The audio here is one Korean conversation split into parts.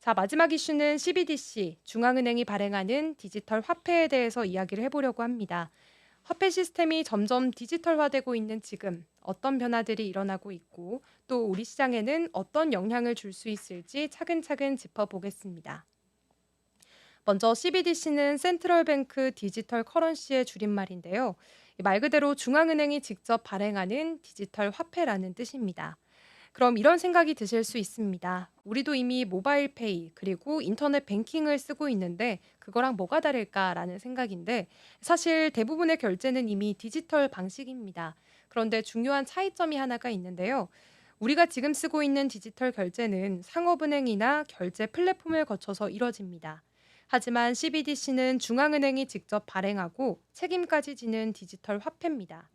자, 마지막 이슈는 CBDC, 중앙은행이 발행하는 디지털 화폐에 대해서 이야기를 해보려고 합니다. 화폐 시스템이 점점 디지털화되고 있는 지금 어떤 변화들이 일어나고 있고 또 우리 시장에는 어떤 영향을 줄 수 있을지 차근차근 짚어보겠습니다. 먼저 CBDC는 센트럴 뱅크 디지털 커런시의 줄임말인데요. 말 그대로 중앙은행이 직접 발행하는 디지털 화폐라는 뜻입니다. 그럼 이런 생각이 드실 수 있습니다. 우리도 이미 모바일 페이 그리고 인터넷 뱅킹을 쓰고 있는데 그거랑 뭐가 다를까라는 생각인데 사실 대부분의 결제는 이미 디지털 방식입니다. 그런데 중요한 차이점이 하나가 있는데요. 우리가 지금 쓰고 있는 디지털 결제는 상업은행이나 결제 플랫폼을 거쳐서 이뤄집니다. 하지만 CBDC는 중앙은행이 직접 발행하고 책임까지 지는 디지털 화폐입니다.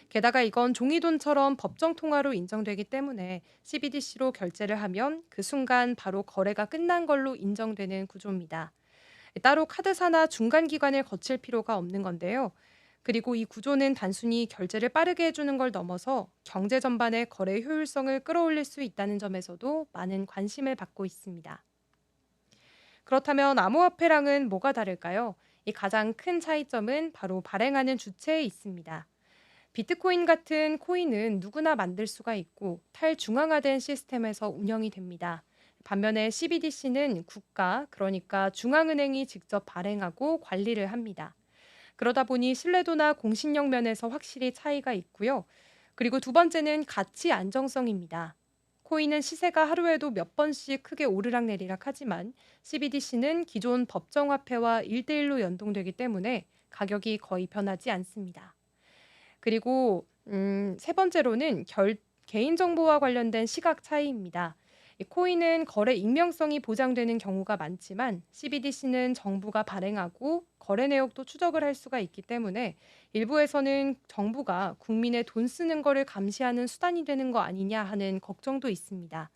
게다가 이건 종이돈처럼 법정 통화로 인정되기 때문에 CBDC로 결제를 하면 그 순간 바로 거래가 끝난 걸로 인정되는 구조입니다. 따로 카드사나 중간 기관을 거칠 필요가 없는 건데요. 그리고 이 구조는 단순히 결제를 빠르게 해주는 걸 넘어서 경제 전반의 거래 효율성을 끌어올릴 수 있다는 점에서도 많은 관심을 받고 있습니다. 그렇다면 암호화폐랑은 뭐가 다를까요? 이 가장 큰 차이점은 바로 발행하는 주체에 있습니다. 비트코인 같은 코인은 누구나 만들 수가 있고 탈중앙화된 시스템에서 운영이 됩니다. 반면에 CBDC는 국가, 그러니까 중앙은행이 직접 발행하고 관리를 합니다. 그러다 보니 신뢰도나 공신력 면에서 확실히 차이가 있고요. 그리고 두 번째는 가치 안정성입니다. 코인은 시세가 하루에도 몇 번씩 크게 오르락내리락 하지만 CBDC는 기존 법정화폐와 1대1로 연동되기 때문에 가격이 거의 변하지 않습니다. 그리고 세 번째로는 개인정보와 관련된 시각 차이입니다. 이 코인은 거래 익명성이 보장되는 경우가 많지만 CBDC는 정부가 발행하고 거래 내역도 추적을 할 수가 있기 때문에 일부에서는 정부가 국민의 돈 쓰는 거를 감시하는 수단이 되는 거 아니냐 하는 걱정도 있습니다.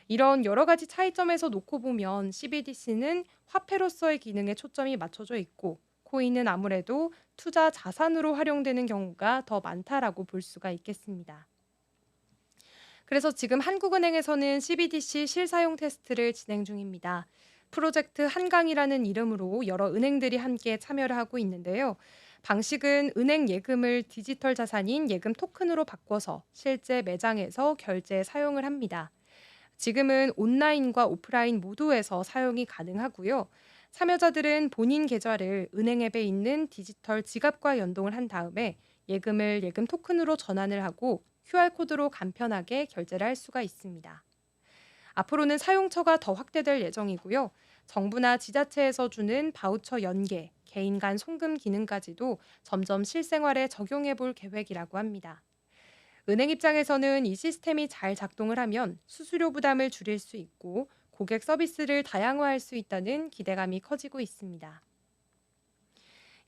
이런 여러 가지 차이점에서 놓고 보면 CBDC는 화폐로서의 기능에 초점이 맞춰져 있고 코인은 아무래도 투자 자산으로 활용되는 경우가 더 많다라고 볼 수가 있겠습니다. 그래서 지금 한국은행에서는 CBDC 실사용 테스트를 진행 중입니다. 프로젝트 한강이라는 이름으로 여러 은행들이 함께 참여를 하고 있는데요. 방식은 은행 예금을 디지털 자산인 예금 토큰으로 바꿔서 실제 매장에서 결제에 사용을 합니다. 지금은 온라인과 오프라인 모두에서 사용이 가능하고요. 참여자들은 본인 계좌를 은행 앱에 있는 디지털 지갑과 연동을 한 다음에 예금을 예금 토큰으로 전환을 하고 QR코드로 간편하게 결제를 할 수가 있습니다. 앞으로는 사용처가 더 확대될 예정이고요. 정부나 지자체에서 주는 바우처 연계, 개인 간 송금 기능까지도 점점 실생활에 적용해 볼 계획이라고 합니다. 은행 입장에서는 이 시스템이 잘 작동을 하면 수수료 부담을 줄일 수 있고 고객 서비스를 다양화할 수 있다는 기대감이 커지고 있습니다.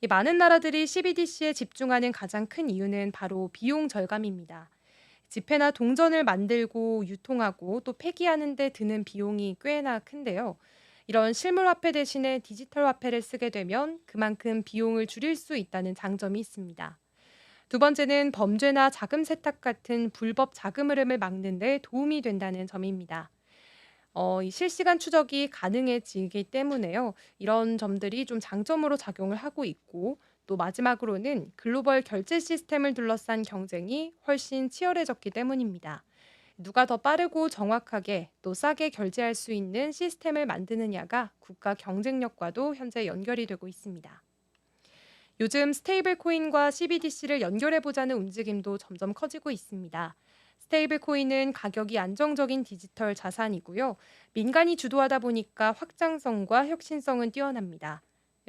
이 많은 나라들이 CBDC에 집중하는 가장 큰 이유는 바로 비용 절감입니다. 지폐나 동전을 만들고 유통하고 또 폐기하는 데 드는 비용이 꽤나 큰데요. 이런 실물 화폐 대신에 디지털 화폐를 쓰게 되면 그만큼 비용을 줄일 수 있다는 장점이 있습니다. 두 번째는 범죄나 자금 세탁 같은 불법 자금 흐름을 막는 데 도움이 된다는 점입니다. 이 실시간 추적이 가능해지기 때문에요. 이런 점들이 좀 장점으로 작용을 하고 있고 또 마지막으로는 글로벌 결제 시스템을 둘러싼 경쟁이 훨씬 치열해졌기 때문입니다. 누가 더 빠르고 정확하게 또 싸게 결제할 수 있는 시스템을 만드느냐가 국가 경쟁력과도 현재 연결이 되고 있습니다. 요즘 스테이블 코인과 CBDC를 연결해 보자는 움직임도 점점 커지고 있습니다. 스테이블 코인은 가격이 안정적인 디지털 자산이고요. 민간이 주도하다 보니까 확장성과 혁신성은 뛰어납니다.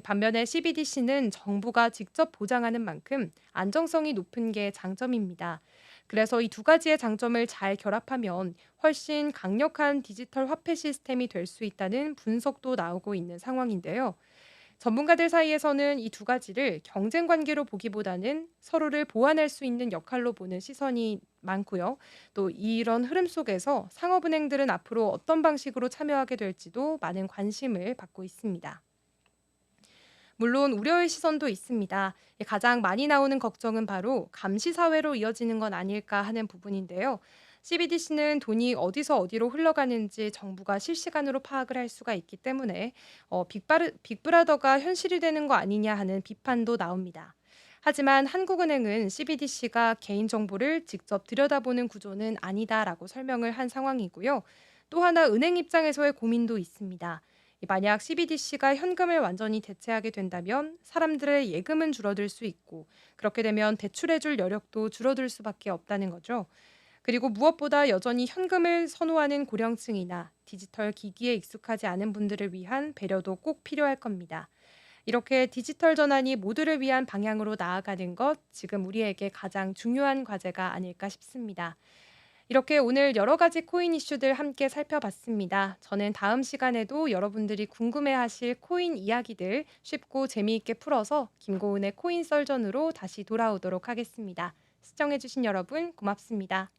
반면에 CBDC는 정부가 직접 보장하는 만큼 안정성이 높은 게 장점입니다. 그래서 이 두 가지의 장점을 잘 결합하면 훨씬 강력한 디지털 화폐 시스템이 될 수 있다는 분석도 나오고 있는 상황인데요. 전문가들 사이에서는 이 두 가지를 경쟁 관계로 보기보다는 서로를 보완할 수 있는 역할로 보는 시선이 많고요. 또 이런 흐름 속에서 상업은행들은 앞으로 어떤 방식으로 참여하게 될지도 많은 관심을 받고 있습니다. 물론 우려의 시선도 있습니다. 가장 많이 나오는 걱정은 바로 감시 사회로 이어지는 건 아닐까 하는 부분인데요. CBDC는 돈이 어디서 어디로 흘러가는지 정부가 실시간으로 파악을 할 수가 있기 때문에 빅브라더가 현실이 되는 거 아니냐 하는 비판도 나옵니다. 하지만 한국은행은 CBDC가 개인정보를 직접 들여다보는 구조는 아니다라고 설명을 한 상황이고요. 또 하나 은행 입장에서의 고민도 있습니다. 만약 CBDC가 현금을 완전히 대체하게 된다면 사람들의 예금은 줄어들 수 있고 그렇게 되면 대출해줄 여력도 줄어들 수밖에 없다는 거죠. 그리고 무엇보다 여전히 현금을 선호하는 고령층이나 디지털 기기에 익숙하지 않은 분들을 위한 배려도 꼭 필요할 겁니다. 이렇게 디지털 전환이 모두를 위한 방향으로 나아가는 것, 지금 우리에게 가장 중요한 과제가 아닐까 싶습니다. 이렇게 오늘 여러 가지 코인 이슈들 함께 살펴봤습니다. 저는 다음 시간에도 여러분들이 궁금해하실 코인 이야기들 쉽고 재미있게 풀어서 김고은의 코인 썰전으로 다시 돌아오도록 하겠습니다. 시청해주신 여러분 고맙습니다.